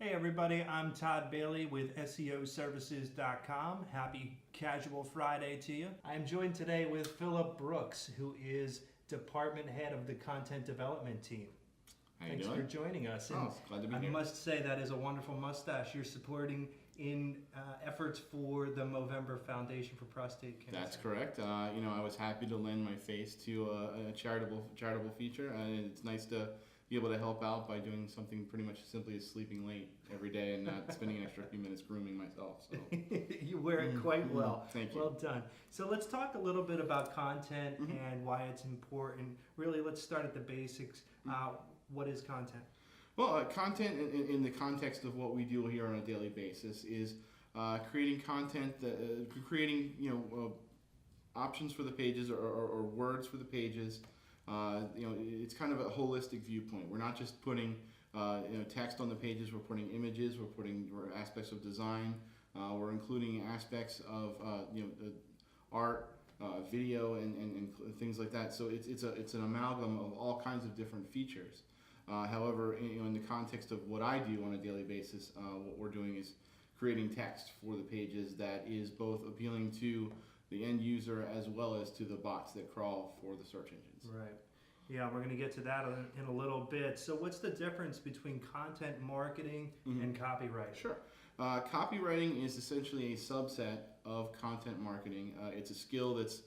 Hey everybody, I'm Todd Bailey with SEOservices.com. Happy Casual Friday to you. I'm joined today with Phillip Brooks, who is Department Head of the Content Development Team. How you Thanks doing? for joining us. Oh, glad to be I here. must say that is a wonderful mustache. You're supporting in efforts for the Movember Foundation for Prostate Cancer. That's correct. I was happy to lend my face to a charitable feature, and it's nice to be able to help out by doing something pretty much as simply as sleeping late every day and not spending an extra few minutes grooming myself. So You wear it quite well. Thank you. Well done. So let's talk a little bit about content and why it's important. Really, let's start at the basics. What is content? Well, content in the context of what we do here on a daily basis is creating content, creating options for the pages or words for the pages. It's kind of a holistic viewpoint. We're not just putting text on the pages. We're putting images. We're putting aspects of design. We're including aspects of art, video, and things like that. So it's an amalgam of all kinds of different features. However, in the context of what I do on a daily basis, what we're doing is creating text for the pages that is both appealing to the end user as well as to the bots that crawl for the search engines. Right. Yeah, we're going to get to that in a little bit. So what's the difference between content marketing and copywriting? Sure. Copywriting is essentially a subset of content marketing. It's a skill that's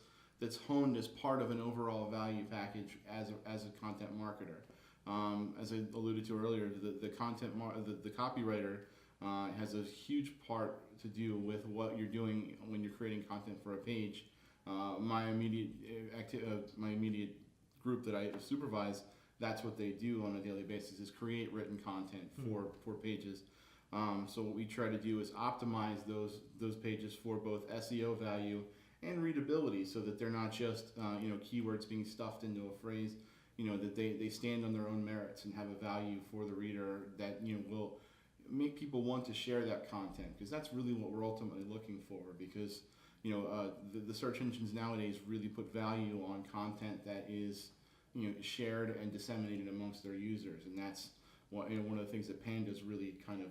honed as part of an overall value package as a content marketer. As I alluded to earlier, the copywriter has a huge part to do with what you're doing when you're creating content for a page. My immediate group that I supervise, that's what they do on a daily basis, is create written content for pages. So what we try to do is optimize those pages for both SEO value and readability, so that they're not just keywords being stuffed into a phrase. That they stand on their own merits and have a value for the reader that will make people want to share that content, because that's really what we're ultimately looking for. Because the search engines nowadays really put value on content that is shared and disseminated amongst their users, and that's one of the things that Panda's really kind of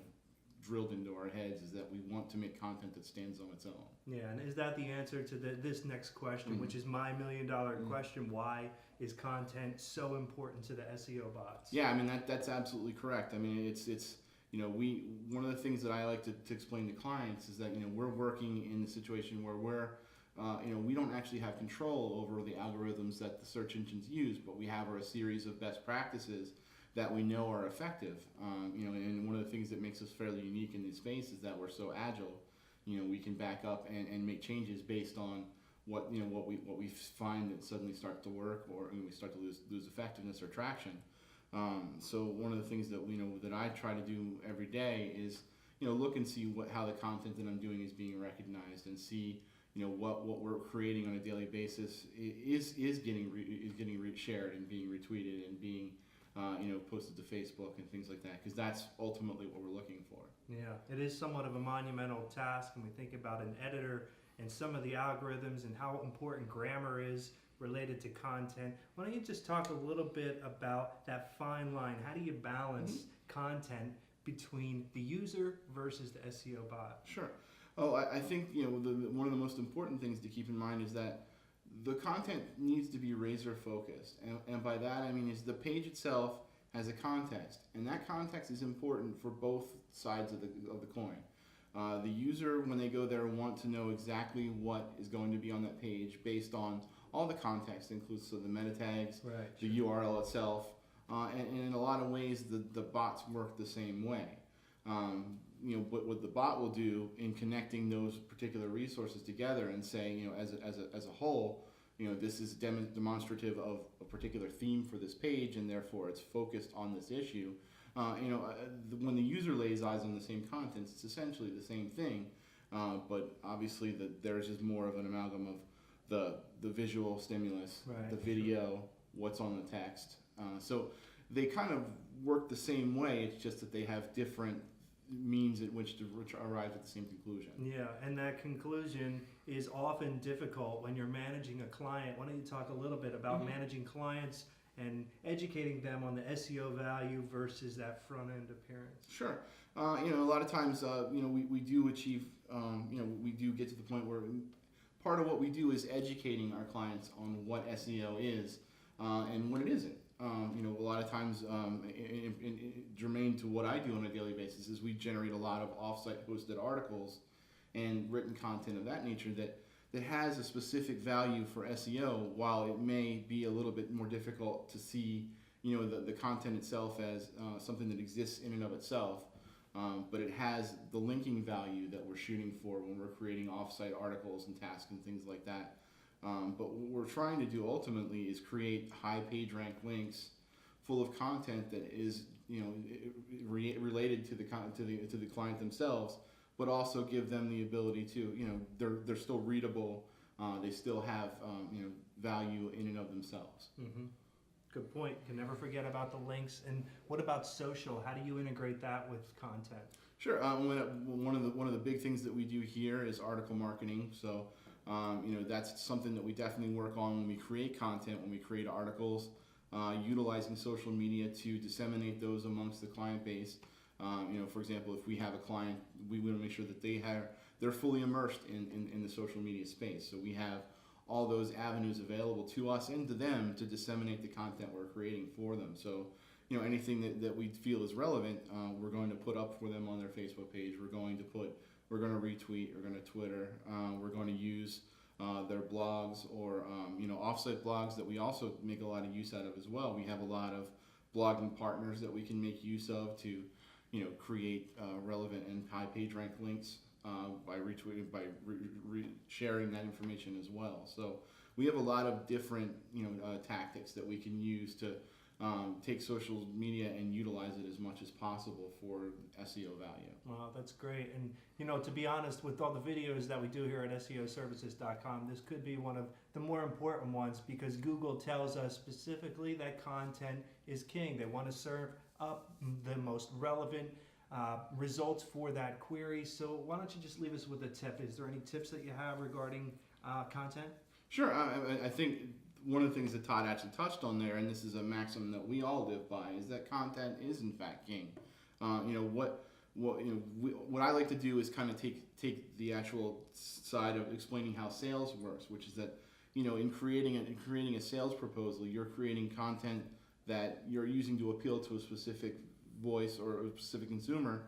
drilled into our heads, is that we want to make content that stands on its own. Yeah, and is that the answer to this next question, which is my $1,000,000 question? Why is content so important to the SEO bots? Yeah, I mean that's absolutely correct. I mean it's one of the things that I like to explain to clients is that we're working in the situation where we don't actually have control over the algorithms that the search engines use, but we have a series of best practices that we know are effective. And one of the things that makes us fairly unique in this space is that we're so agile. We can back up and make changes based on what we find that suddenly starts to work, or we start to lose effectiveness or traction. So one of the things that that I try to do every day is look and see how the content that I'm doing is being recognized, and see what we're creating on a daily basis is getting shared and being retweeted and being posted to Facebook and things like that, because that's ultimately what we're looking for. Yeah, it is somewhat of a monumental task, and we think about an editor and some of the algorithms and how important grammar is related to content. Why don't you just talk a little bit about that fine line? How do you balance content between the user versus the SEO bot? Sure. Oh, I think one of the most important things to keep in mind is that the content needs to be razor focused, and by that I mean is the page itself has a context, and that context is important for both sides of the coin. The user, when they go there, want to know exactly what is going to be on that page based on all the context, inclusive of the meta tags, Right, the URL itself, and in a lot of ways the bots work the same way. What the bot will do in connecting those particular resources together and say, as a whole, this is demonstrative of a particular theme for this page, and therefore it's focused on this issue. When the user lays eyes on the same content, it's essentially the same thing, but obviously theirs is more of an amalgam of the visual stimulus, Right, the video, what's on the text. So they kind of work the same way. It's just that they have different means at which to arrive at the same conclusion. Yeah, and that conclusion is often difficult when you're managing a client. Why don't you talk a little bit about managing clients and educating them on the SEO value versus that front end appearance. Sure. A lot of times, we do achieve, we do get to the point where part of what we do is educating our clients on what SEO is and what it isn't. A lot of times, germane to what I do on a daily basis is we generate a lot of off-site hosted articles and written content of that nature that has a specific value for SEO, while it may be a little bit more difficult to see, the content itself as something that exists in and of itself. But it has the linking value that we're shooting for when we're creating off-site articles and tasks and things like that. But what we're trying to do ultimately is create high page rank links full of content that is, related to the client themselves, but also give them the ability to, they're still readable. They still have, value in and of themselves. Mm-hmm. Good point. Can never forget about the links. And what about social? How do you integrate that with content? Sure. One of the big things that we do here is article marketing. So, that's something that we definitely work on when we create content, when we create articles, utilizing social media to disseminate those amongst the client base. For example, if we have a client, we want to make sure that they're fully immersed in the social media space. So we have all those avenues available to us and to them to disseminate the content we're creating for them. So, anything that we feel is relevant, we're going to put up for them on their Facebook page. We're going to retweet, we're going to Twitter, we're going to use their blogs or, offsite blogs that we also make a lot of use out of as well. We have a lot of blogging partners that we can make use of to, create relevant and high page rank links by retweeting, by sharing that information as well. So we have a lot of different, tactics that we can use to take social media and utilize it as much as possible for SEO value. Wow, that's great. And, to be honest, with all the videos that we do here at SEOservices.com, this could be one of the more important ones, because Google tells us specifically that content is king. They want to serve up the most relevant results for that query. So why don't you just leave us with a tip? Is there any tips that you have regarding content? Sure. I think one of the things that Todd actually touched on there, and this is a maxim that we all live by, is that content is in fact king. What I like to do is kind of take the actual side of explaining how sales works, which is that, in creating a sales proposal, you're creating content that you're using to appeal to a specific voice or a specific consumer.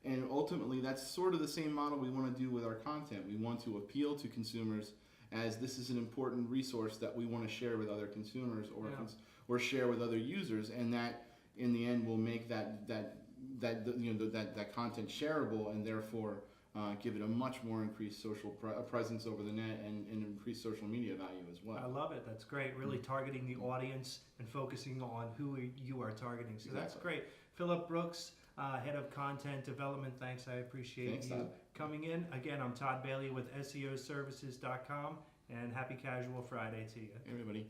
And ultimately, that's sort of the same model we want to do with our content. We want to appeal to consumers as this is an important resource that we want to share with other consumers or share with other users, and that in the end will make that content shareable, and therefore give it a much more increased social presence over the net and increased social media value as well. I love it. That's great. Really targeting the audience and focusing on who you are targeting. So that's great. Phillip Brooks, Head of Content Development. Thanks. I appreciate you Todd. coming in. Again, I'm Todd Bailey with SEOservices.com, and happy Casual Friday to you. Everybody.